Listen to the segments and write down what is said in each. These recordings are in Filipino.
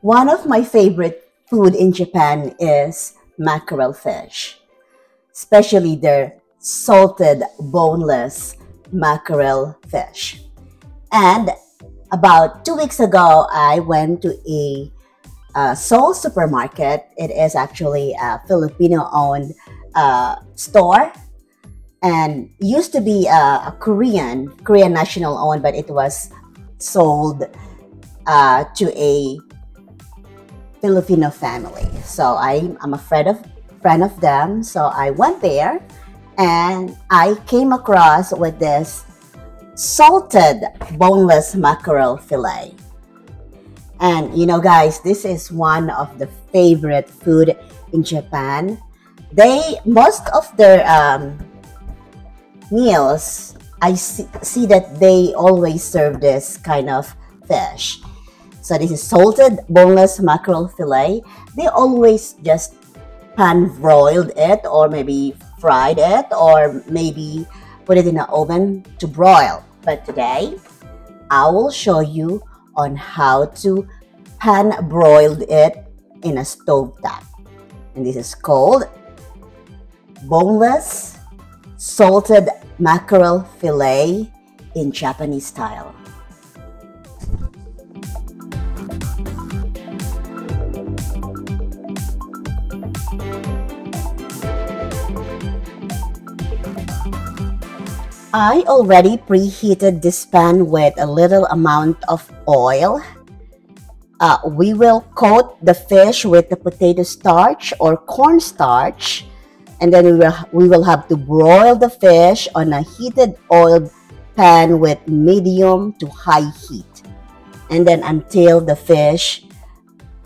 One of my favorite food in Japan is mackerel fish, especially their salted boneless mackerel fish. And about 2 weeks ago, I went to a Seoul supermarket. It is actually a Filipino-owned store, and used to be a Korean national owned, but it was sold to a Filipino family. So I'm a friend of them. So I went there and I came across with this salted boneless mackerel fillet. And you know, guys, this is one of the favorite food in Japan. Most of their meals, I see that they always serve this kind of fish. So this is salted boneless mackerel fillet. They always just pan broiled it, or maybe fried it, or maybe put it in an oven to broil. But today, I will show you on how to pan broiled it in a stove top. And this is called boneless salted mackerel fillet in Japanese style. I already preheated this pan with a little amount of oil. We will coat the fish with the potato starch or cornstarch, and then we will have to broil the fish on a heated oiled pan with medium to high heat, and then until the fish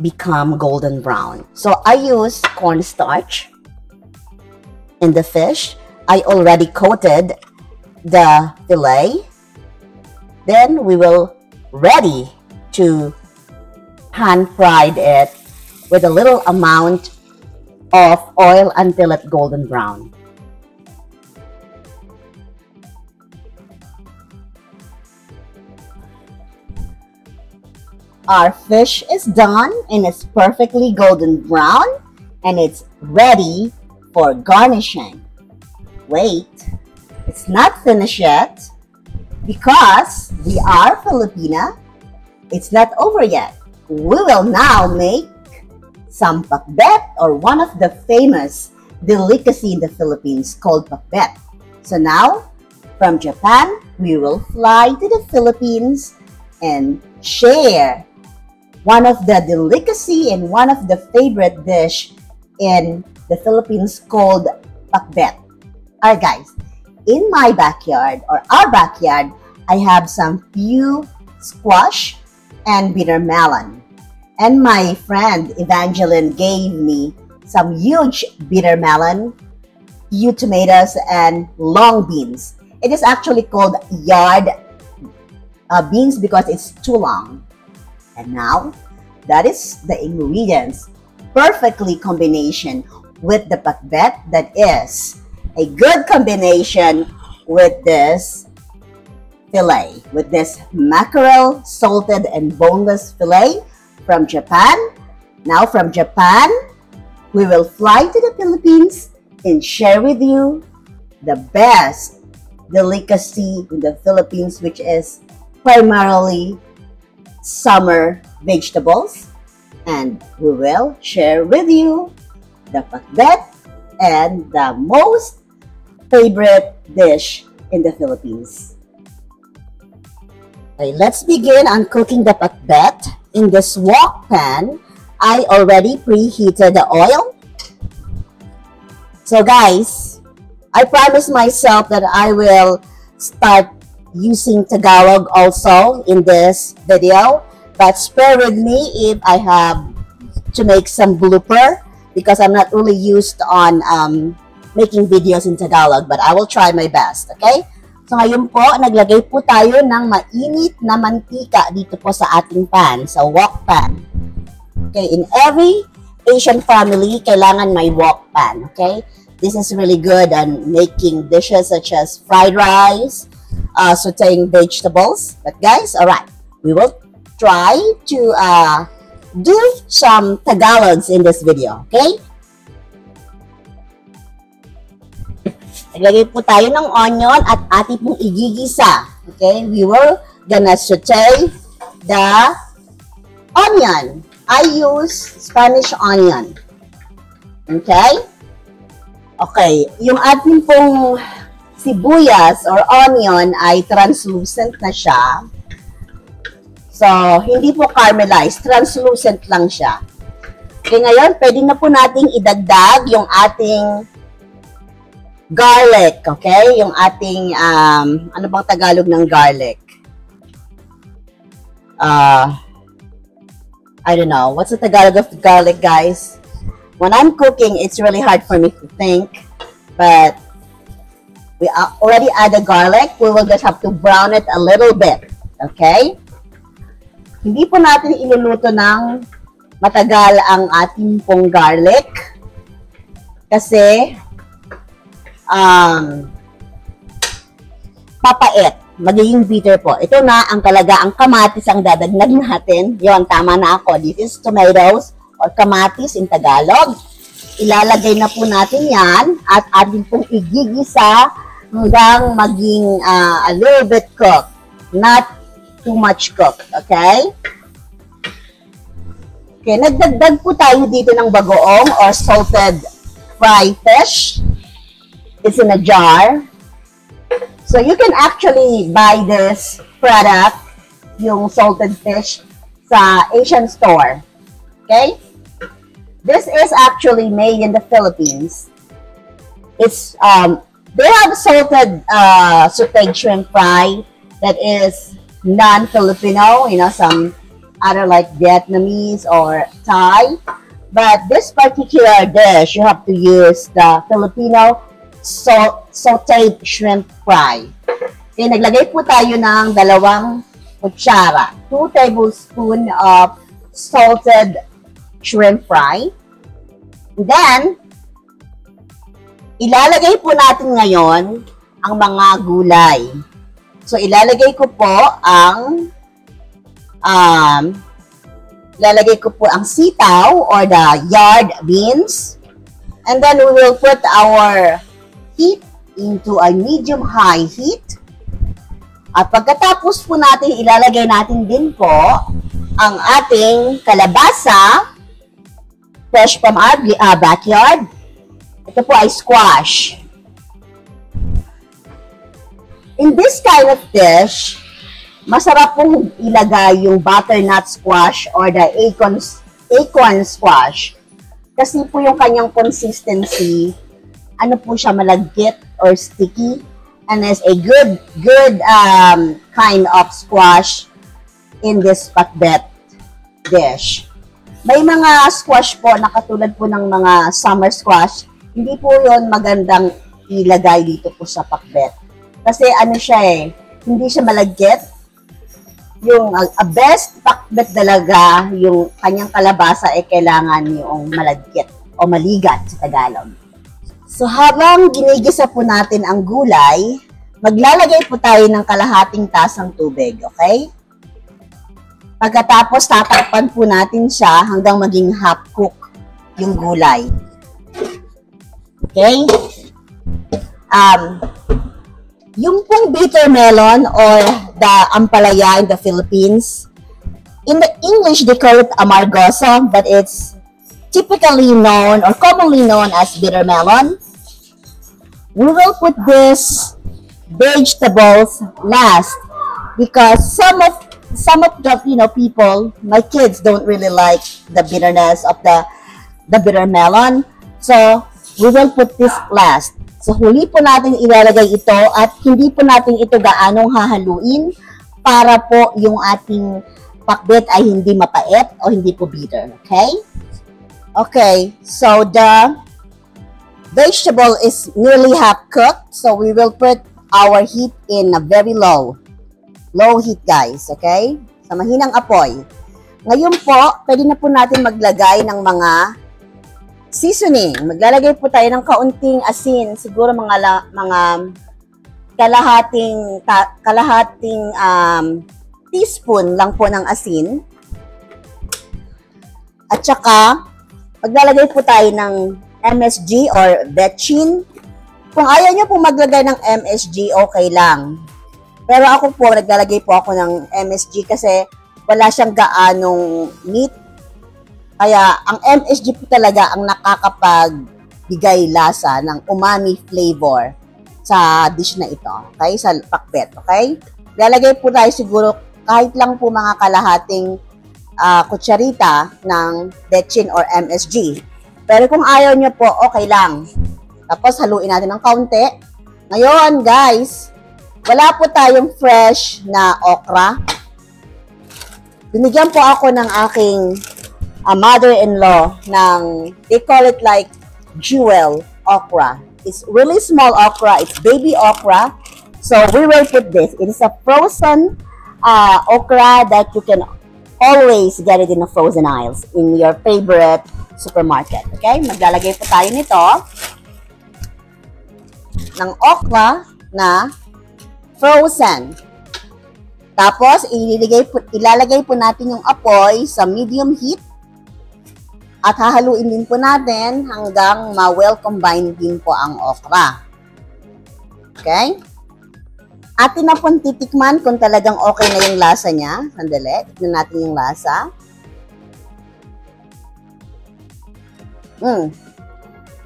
become golden brown. So I use cornstarch in the fish. I already coated the fillet. Then we will ready to pan fried it with a little amount of oil until it's golden brown. Our fish is done and it's perfectly golden brown, and it's ready for garnishing. Wait, it's not finished yet because we are Filipina. It's not over yet. We will now make some pakbet, or one of the famous delicacy in the Philippines called pakbet. So now, from Japan, we will fly to the Philippines and share one of the delicacy and one of the favorite dish in the Philippines called pakbet. Alright guys, in my backyard or our backyard, I have some few squash and bitter melon. And my friend Evangeline gave me some huge bitter melon, few tomatoes, and long beans. It is actually called yard beans because it's too long. And now, that is the ingredients, perfectly combination with the pakbet. That is a good combination with this fillet, with this mackerel salted and boneless fillet from Japan. Now from Japan, we will fly to the Philippines and share with you the best delicacy in the Philippines, which is primarily summer vegetables. And we will share with you the pakbet and the most favorite dish in the Philippines. Okay, let's begin on cooking the pakbet. In this wok pan, I already preheated the oil. So guys, I promised myself that I will start using Tagalog also in this video, but bear with me if I have to make some blooper because I'm not really used on making videos in Tagalog, but I will try my best, okay? So ngayon po, naglagay po tayo ng mainit na mantika dito po sa ating pan, sa wok pan. Okay, in every Asian family, kailangan may wok pan, okay? This is really good on making dishes such as fried rice, sauteing vegetables. But guys, alright, we will try to do some Tagalogs in this video, okay? Naglagay po tayo ng onion at ating pong igigisa. Okay? We will gonna saute the onion. I use Spanish onion. Okay? Okay. Yung ating pong sibuyas or onion ay translucent na siya. So, hindi po caramelized. Translucent lang siya. Okay, ngayon, pwede na po nating idagdag yung ating garlic. Okay? Yung ating, ano bang Tagalog ng garlic? I don't know. What's the Tagalog of garlic, guys? When I'm cooking, it's really hard for me to think. But, we already added garlic. We will just have to brown it a little bit. Okay? Hindi po natin iluluto ng matagal ang ating pong garlic. Kasi, papait. Magiging bitter po. Ito na ang ang kamatis ang dadagdag natin. Yon, tama na ako. This is tomatoes or kamatis in Tagalog. Ilalagay na po natin yan at ating pong igigisa hanggang maging a little bit cooked. Not too much cooked. Okay? Okay, nagdagdag po tayo dito ng bagoong or salted fried fish. It's in a jar. So you can actually buy this product, yung salted fish, sa Asian store. Okay? This is actually made in the Philippines. It's they have salted sauteed shrimp fry that is non-Filipino, you know, some other like Vietnamese or Thai. But this particular dish, you have to use the Filipino sauteed shrimp fry. Okay, naglagay po tayo ng 2 kutsara. 2 tablespoons of salted shrimp fry. And then, ilalagay po natin ngayon ang mga gulay. So, ilalagay ko po ang sitaw or the yard beans. And then, we will put our heat into a medium-high heat. At pagkatapos po natin, ilalagay natin din po ang ating kalabasa, fresh from our backyard. Ito po ay squash. In this kind of dish, masarap pong ilagay yung butternut squash or the acorn squash. Kasi po yung kanyang consistency, ano po siya, malagkit or sticky. And is a good kind of squash in this pakbet dish. May mga squash po na katulad po ng mga summer squash, hindi po yon magandang ilagay dito po sa pakbet. Kasi ano siya hindi siya malagkit. Yung best pakbet talaga, yung kanyang kalabasa kailangan yung malagkit o maligat sa Tagalog. So habang ginigisa po natin ang gulay, maglalagay po tayo ng kalahating tasang tubig, okay? Pagkatapos tatakpan po natin siya hanggang maging half cook yung gulay. Okay? Yung pong bitter melon or the ampalaya in the Philippines, in the English they call it amargoso, but it's typically known or commonly known as bitter melon. We will put this vegetables last because some of the people, my kids don't really like the bitterness of the bitter melon, so we will put this last. So, huli po natin ilalagay ito at hindi po natin ito gaanong hahaluin para po yung ating pakbet ay hindi mapait o hindi po bitter. Okay? Okay. So, the vegetable is nearly half cooked. So, we will put our heat in a very low heat, guys. Okay? Sa mahinang apoy. Ngayon po, pwede na po natin maglagay ng mga seasoning. Maglalagay po tayo ng kaunting asin, siguro mga kalahating teaspoon lang po ng asin. At saka, maglalagay po tayo ng MSG or betchin. Kung ayaw nyo po maglagay ng MSG, okay lang. Pero ako po, naglalagay po ako ng MSG kasi wala siyang gaanong meat. Kaya, ang MSG po talaga ang nakakapagbigay lasa ng umami flavor sa dish na ito. Okay? Sa pakbet. Okay? Lalagay po tayo siguro kahit lang po mga kalahating kutsarita ng betchin or MSG. Pero kung ayaw nyo po, okay lang. Tapos, haluin natin ng kaunti. Ngayon, guys, wala po tayong fresh na okra. Binigyan po ako ng aking mother-in-law ng, they call it like jewel okra. It's really small okra. It's baby okra. So, we will put this. It is a frozen okra that you can always get it in the frozen aisles in your favorite supermarket. Okay? Maglalagay po tayo nito ng okra na frozen. Tapos, ilalagay po natin yung apoy sa medium heat at hahaluin din po natin hanggang ma-well combine din po ang okra. Okay? Atin na pong titikman kung talagang okay na yung lasa niya. Sandali, tignan natin yung lasa.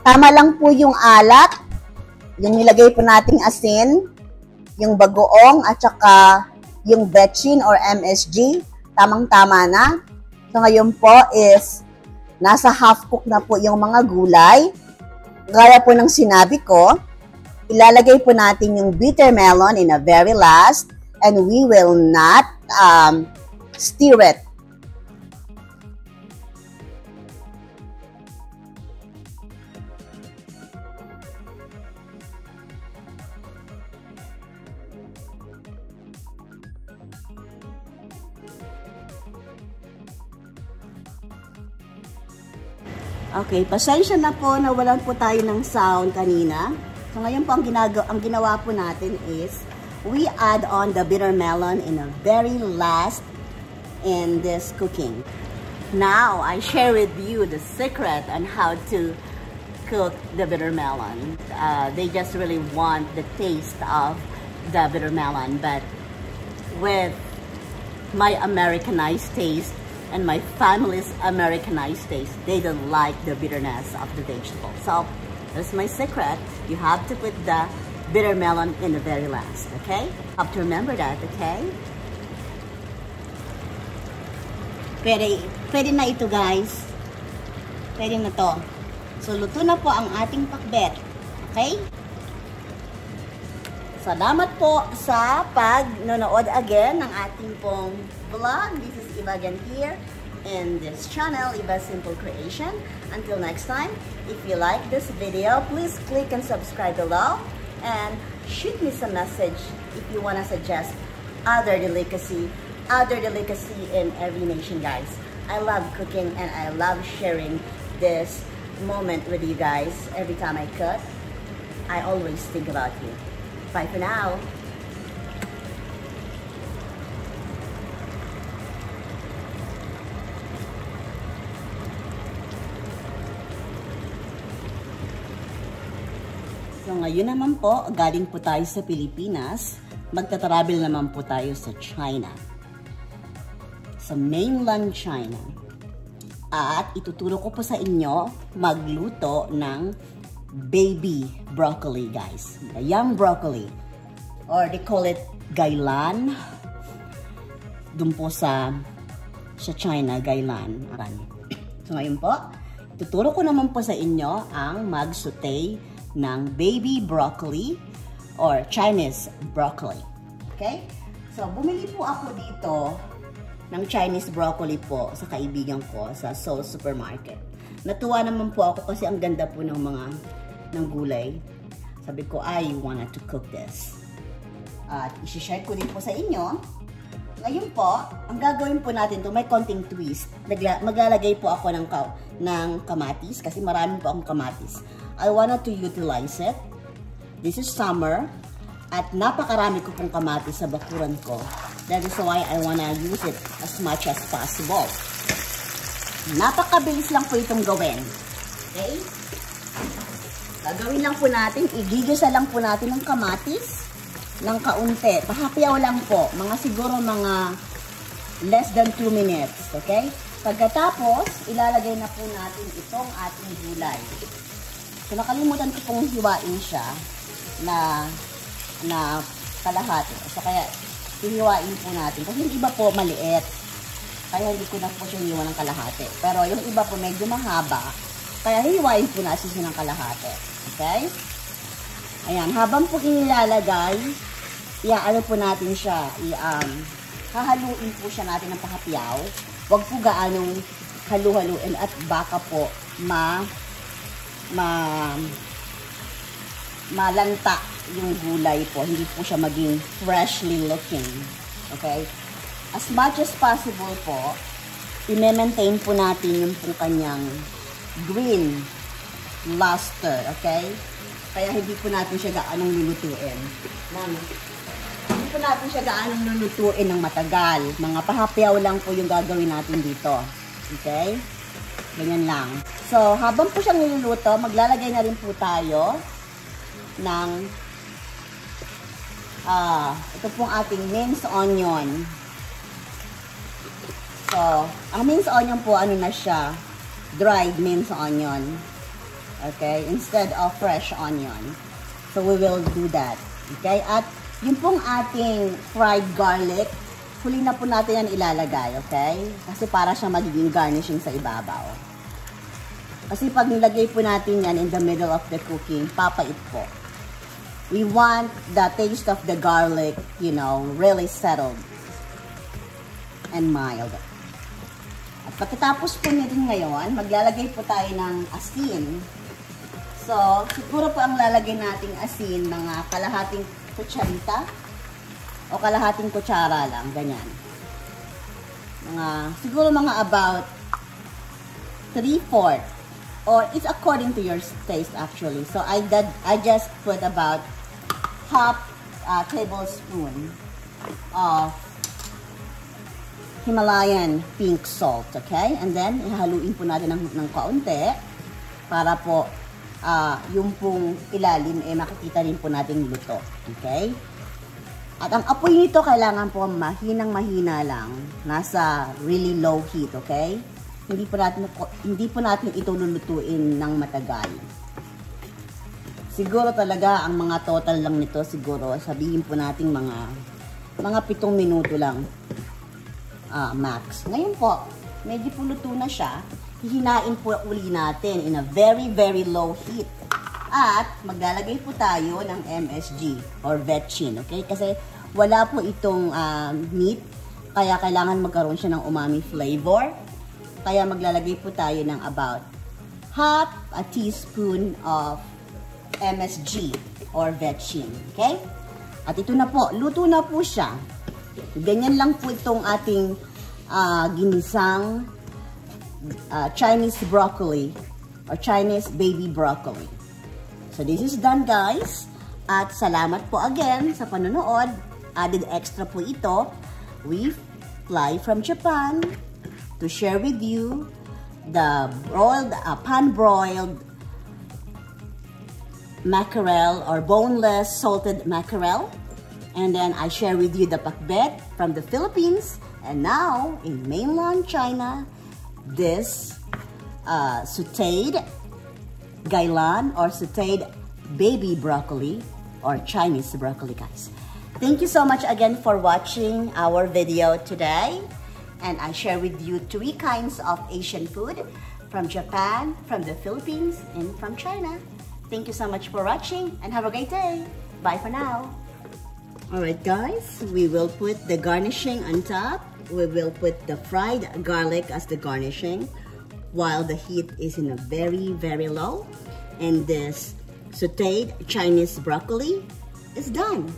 Tama lang po yung alat, yung nilagay po nating asin, yung bagoong, at saka yung betchin or MSG. Tamang-tama na. So ngayon po is nasa half cook na po yung mga gulay. Gaya po ng sinabi ko, ilalagay po natin yung bitter melon in a very last and we will not stir it. Okay, pasensya na po na walan po tayo ng sound kanina. So ngayon po ang ginawa po natin is we add on the bitter melon in a very last in this cooking. Now, I share with you the secret on how to cook the bitter melon. They just really want the taste of the bitter melon, but with my Americanized taste and my family's Americanized taste, they don't like the bitterness of the vegetable. So, that's my secret. You have to put the bitter melon in the very last, okay? Have to remember that, okay? Pwede na ito, guys. Pwede na to. So, luto na po ang ating pakbet, okay? Salamat po sa pag-nonood again ng ating pong vlog. This is Iva again here in this channel, Iva Simple Creation. Until next time, if you like this video, please click and subscribe below and shoot me some message if you want to suggest other delicacy in every nation, guys. I love cooking and I love sharing this moment with you guys. Every time I cook, I always think about you. Bye for now. So ngayon naman po, galing po tayo sa Pilipinas. Magta-travel naman po tayo sa China. Sa mainland China. At ituturo ko po sa inyo magluto ng baby broccoli, guys. The young broccoli. Or they call it gailan. Doon po sa China, gailan. So ngayon po, tuturo ko naman po sa inyo ang mag-saute ng baby broccoli or Chinese broccoli. Okay? So, bumili po ako dito ng Chinese broccoli po sa kaibigan ko sa Seoul Supermarket. Natuwa naman po ako kasi ang ganda po ng gulay. Sabi ko, I wanted to cook this. At isi-share ko din po sa inyo. Ngayon po, ang gagawin po natin to may konting twist. Maglalagay po ako ng kamatis kasi marami po akong kamatis. I wanted to utilize it. This is summer. At napakarami ko pong kamatis sa bakuran ko. That is why I wanna use it as much as possible. Napakabilis lang po itong gawin. Okay? Gagawin lang po natin, igigisa lang po natin ng kamatis ng kaunti. Pahapiyaw lang po, siguro mga less than 2 minutes. Okay? Pagkatapos, ilalagay na po natin itong ating gulay. So, nakalimutan ko pong hiwain siya na kalahati. So, kaya hihiwain po natin. Kasi yung iba po maliit. Kaya hindi ko na po siya hiwa ng kalahati. Pero yung iba po medyo mahaba. Kaya hihiwain po natin siya ng kalahati. Okay? Ayan. Habang po inilalagay, ano po natin siya. Hahaluin po siya natin ng pahapiyaw. Huwag po gaanong halu-haluin at baka po malanta yung gulay po. Hindi po siya maging freshly looking. Okay? As much as possible po, i-maintain po natin yung po kanyang green luster. Okay? Kaya hindi po natin siya gaanong lulutuin. Hindi po natin siya gaanong lulutuin ng matagal. Mga pahapiyaw lang po yung gagawin natin dito. Okay? Ganyan lang. So, habang po siyang niluluto, maglalagay na rin po tayo ng ito pong ating minced onion. So, ang minced onion po, na siya? Dried minced onion. Okay? Instead of fresh onion. So, we will do that. Okay? At yung pong ating fried garlic, huli na po natin yan ilalagay. Okay? Kasi para siya magiging garnishing sa ibabaw. Kasi pag nilagay po natin yan in the middle of the cooking, papait po. We want the taste of the garlic, really settled and mild. At pagkatapos po nito ngayon, maglalagay po tayo ng asin. So, siguro po ang lalagay nating asin, mga kalahating kutsarita o kalahating kutsara lang, ganyan. Siguro mga about 3/4. Or it's according to your taste actually. So I just put about half tablespoon of Himalayan pink salt, okay? And then ihaluin po natin ng kaunti para po yung pong ilalim makikita rin po natin luto, okay? At ang apoy nito kailangan po mahinang-mahina lang, nasa really low heat, okay? Hindi po natin ito lulutuin ng matagal. Siguro talaga ang mga total lang nito siguro sabihin po natin mga 7 minuto lang max. Ngayon po, medyo po luto na siya. Hihinain po uli natin in a very very low heat. At maglalagay po tayo ng MSG or vetchin, okay? Kasi wala po itong meat, kaya kailangan magkaroon siya ng umami flavor. Kaya maglalagay po tayo ng about half a teaspoon of MSG or vetchin. Okay? At ito na po, luto na po siya. Ganyan lang po itong ating ginisang Chinese broccoli or Chinese baby broccoli. So this is done, guys. At salamat po again sa panonood. Added extra po ito. We fly from Japan to share with you the pan-broiled mackerel or boneless salted mackerel. And then I share with you the pakbet from the Philippines. And now, in mainland China, this sauteed gailan or sauteed baby broccoli or Chinese broccoli, guys. Thank you so much again for watching our video today. And I share with you 3 kinds of Asian food from Japan, from the Philippines, and from China. Thank you so much for watching and have a great day. Bye for now. Alright guys, we will put the garnishing on top. We will put the fried garlic as the garnishing while the heat is in a very, very low. And this sauteed Chinese broccoli is done.